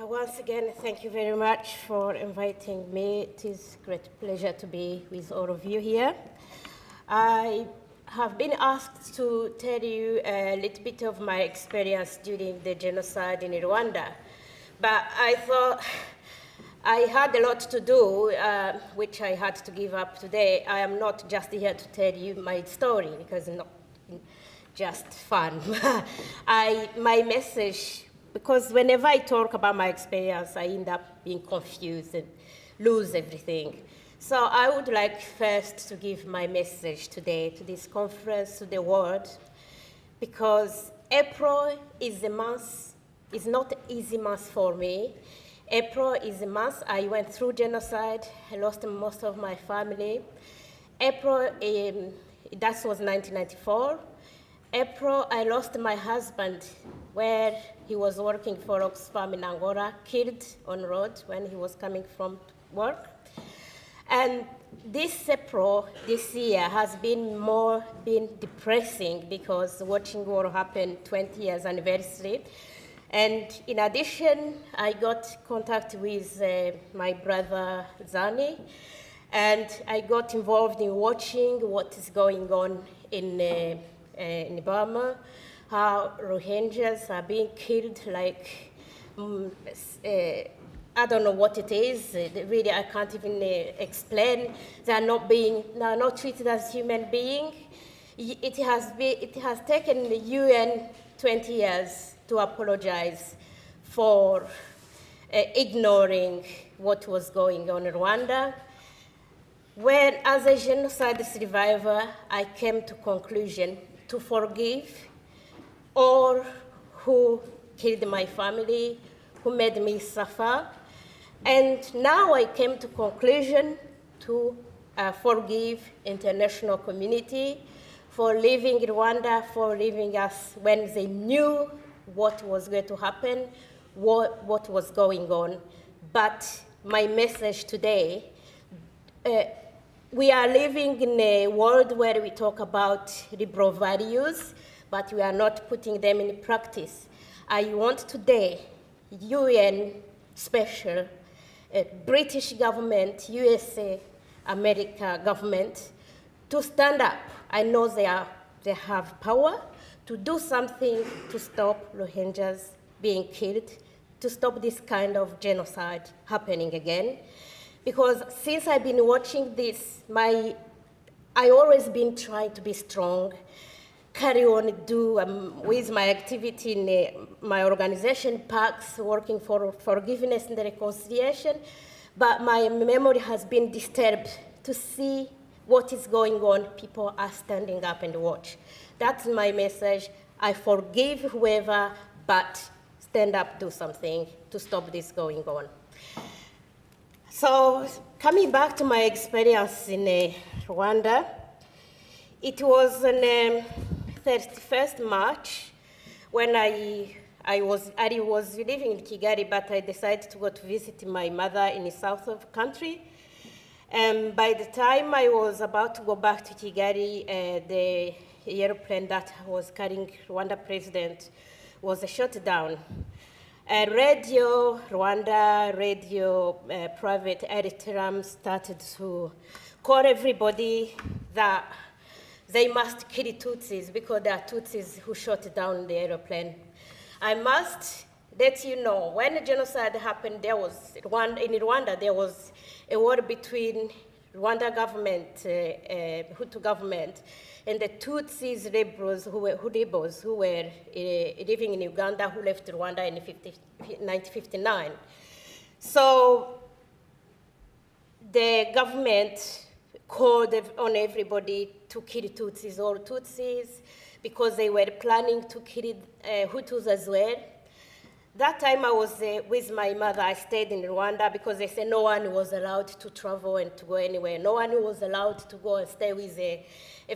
Once again, thank you very much for inviting me. It is a great pleasure to be with all of you here. I have been asked to tell you a little bit of my experience during the genocide in Rwanda, but I thought I had a lot to do, which I had to give up today. I am not just here to tell you my story, because it's not just fun. My message, because whenever I talk about my experience, I end up being confused and lose everything. So I would like first to give my message today to this conference, to the world, because April is a month, it's not an easy month for me. April is a month I went through genocide. I lost most of my family. April, that was 1994. April, I lost my husband where he was working for Oxfam in Angola, killed on road when he was coming from work. And this April, this year, has been depressing because watching what happened 20 years anniversary. And in addition, I got contact with my brother Zani, and I got involved in watching what is going on in Burma, how Rohingyas are being killed like, I don't know what it is. Really, I can't even explain. They are not treated as human beings. It has taken the UN 20 years to apologize for ignoring what was going on in Rwanda. When, as a genocide survivor, I came to conclusion to forgive all who killed my family, who made me suffer. And now I came to conclusion to forgive international community for leaving Rwanda, for leaving us when they knew what was going to happen, what was going on. But my message today, we are living in a world where we talk about liberal values, but we are not putting them in practice. I want today, UN special, British government, USA, America government, to stand up. I know they have power to do something to stop Rohingyas being killed, to stop this kind of genocide happening again. Because since I've been watching this, I always been trying to be strong, carry on, with my activity in my organization, PACS, working for forgiveness and reconciliation, but my memory has been disturbed to see what is going on. People are standing up and watch. That's my message. I forgive whoever, but stand up, do something to stop this going on. So coming back to my experience in Rwanda, it was on 31st March when I was living in Kigali, but I decided to go to visit my mother in the south of the country. And by the time I was about to go back to Kigali, the airplane that was carrying Rwanda president was shut down. Radio Rwanda, radio private Eritrean started to call everybody that they must kill Tutsis because they are Tutsis who shot down the airplane. I must let you know, when the genocide happened, in Rwanda, there was a war between Rwanda government, Hutu government, and the Tutsis rebels who were living in Uganda, who left Rwanda in 1959. So the government called on everybody to kill Tutsis, all Tutsis, because they were planning to kill Hutus as well. That time I was with my mother. I stayed in Rwanda because they said no one was allowed to travel and to go anywhere. No one was allowed to go and stay with a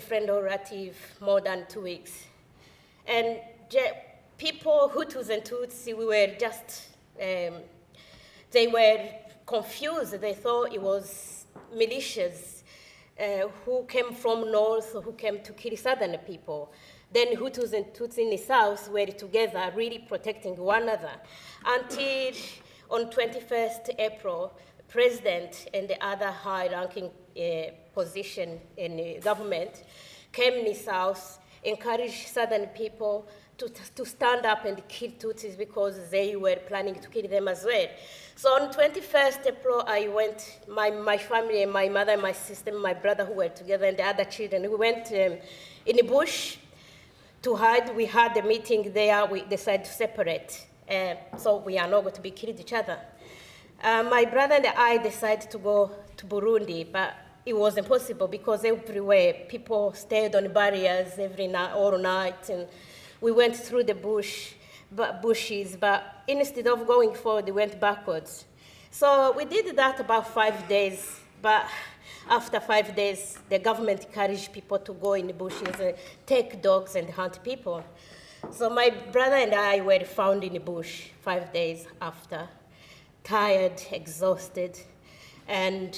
friend or relative more than 2 weeks. And people, Hutus and Tutsi, we were just, they were confused. They thought it was militias who came from north, who came to kill southern people. Then Hutus and Tutsi in the south were together, really protecting one another, until on 21st April, President and the other high-ranking position in the government came in the South, encouraged Southern people to stand up and kill Tutsis because they were planning to kill them as well. So on 21st April, I went, my family and my mother and my sister and my brother who were together and the other children, we went in the bush to hide. We had a meeting there. We decided to separate. So we are not going to be killing each other. My brother and I decided to go to Burundi, but it was impossible because everywhere people stayed on barriers every night, all night, and we went through the bushes, but instead of going forward, we went backwards. So we did that about 5 days, but after 5 days, the government encouraged people to go in the bushes and take dogs and hunt people. So my brother and I were found in the bush 5 days after, tired, exhausted, and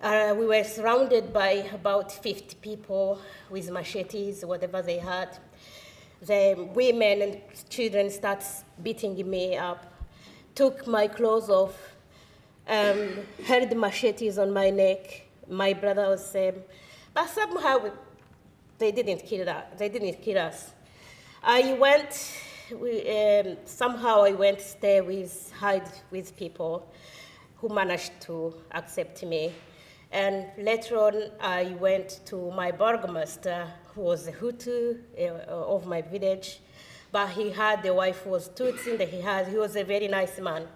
we were surrounded by about 50 people with machetes, whatever they had. The women and children started beating me up, took my clothes off, held machetes on my neck. My brother was same, but somehow they didn't kill that. They didn't kill us. Somehow I went to hide with people who managed to accept me. And later on, I went to my burgomaster, who was a Hutu of my village, but he had a wife who was Tutsi, and he was a very nice man.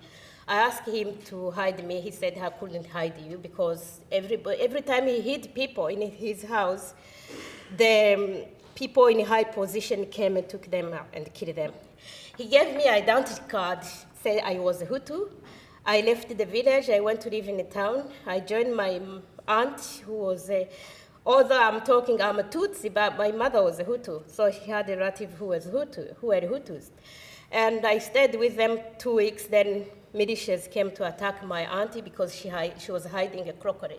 I asked him to hide me. He said, I couldn't hide you because every time he hid people in his house, the people in high position came and took them out and killed them. He gave me an identity card, said I was a Hutu. I left the village, I went to live in the town. I joined my aunt, who was although I'm a Tutsi, but my mother was a Hutu. So she had a relative who were Hutus. And I stayed with them 2 weeks, then militias came to attack my auntie because she was hiding a crocodile.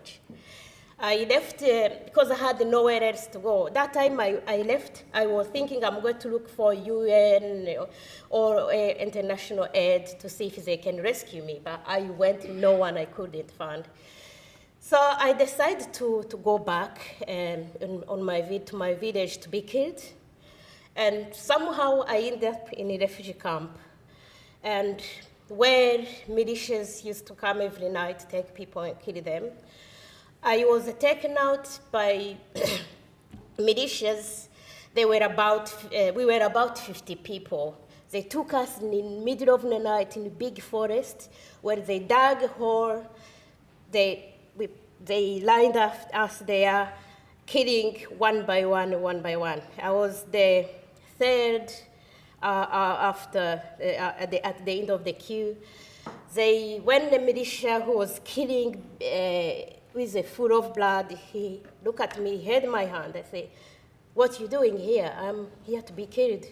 I left because I had nowhere else to go. That time I left, I was thinking I'm going to look for UN or international aid to see if they can rescue me, but I went, no one I couldn't find. So I decided to go back to my village to be killed. And somehow I ended up in a refugee camp, and where militias used to come every night, take people and kill them. I was taken out by militias. We were about 50 people. They took us in the middle of the night in a big forest where they dug a hole. They lined us there, killing one by one. I was the third at the end of the queue. When the militia who was killing with a full of blood, he looked at me, held my hand. I said, "What are you doing here? I'm here to be killed."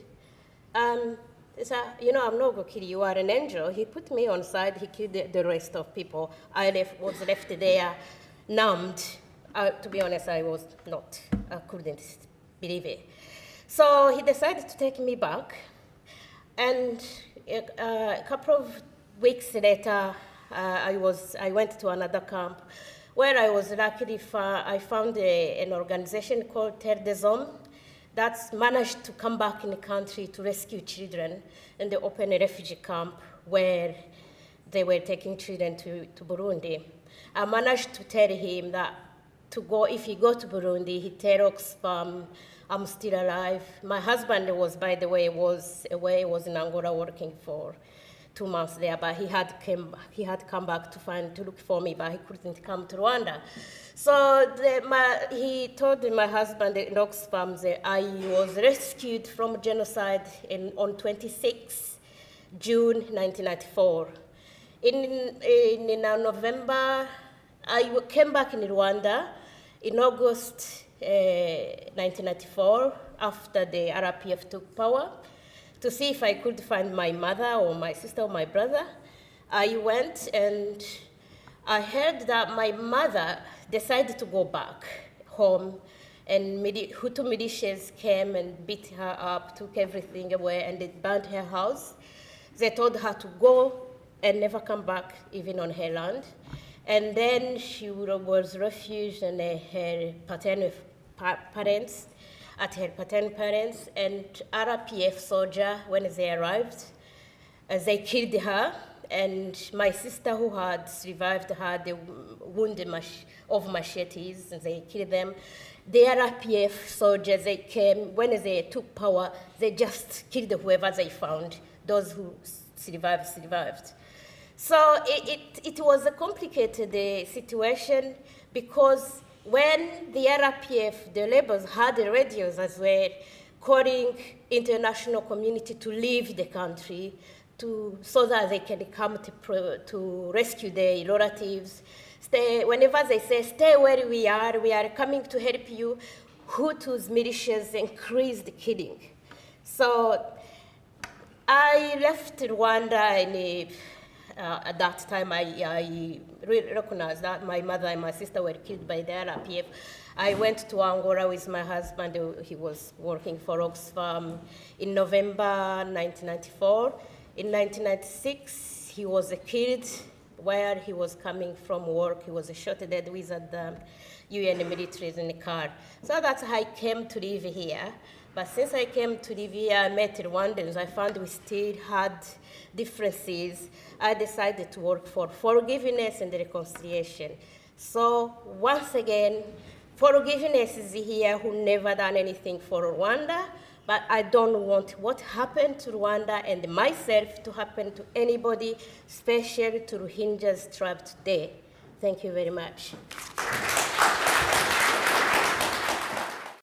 He said, I'm not going to kill you. You are an angel. He put me on side. He killed the rest of people. I was left there, numbed. To be honest, I couldn't believe it. So he decided to take me back. And a couple of weeks later, I went to another camp where I was lucky. I found an organization called Terre des Hommes that's managed to come back in the country to rescue children, and they opened a refugee camp where they were taking children to Burundi. I managed to tell him that if he go to Burundi, he tell Oxfam, I'm still alive. My husband was in Angola working for 2 months there, but he had come back to look for me, but he couldn't come to Rwanda. So he told my husband in Oxfam that I was rescued from genocide on 26 June 1994. In November, I came back in Rwanda in August 1994 after the RPF took power, to see if I could find my mother or my sister or my brother. I went and I heard that my mother decided to go back home, and Hutu militias came and beat her up, took everything away, and they burned her house. They told her to go and never come back even on her land. And then she was refugeed in her paternal parents, at her paternal parents, and RPF soldier, when they arrived, they killed her, and my sister who had survived had the wound of machetes, and they killed them. The RPF soldiers, they came, when they took power, they just killed whoever they found. Those who survived. So it was a complicated situation, because when the RPF, the rebels, had the radios as well, calling international community to leave the country, so that they can come to rescue their relatives. Whenever they say, stay where we are coming to help you, Hutus militias increased killing. So I left Rwanda at that time. I recognized that my mother and my sister were killed by the RPF. I went to Angola with my husband. He was working for Oxfam in November 1994. In 1996, he was killed where he was coming from work. He was shot dead with the UN militaries in the car. So that's how I came to live here. But since I came to live here, I met Rwandans. I found we still had differences. I decided to work for forgiveness and reconciliation. So once again, forgiveness is here who never done anything for Rwanda, but I don't want what happened to Rwanda and myself to happen to anybody, especially to Rohingyas trapped there. Thank you very much.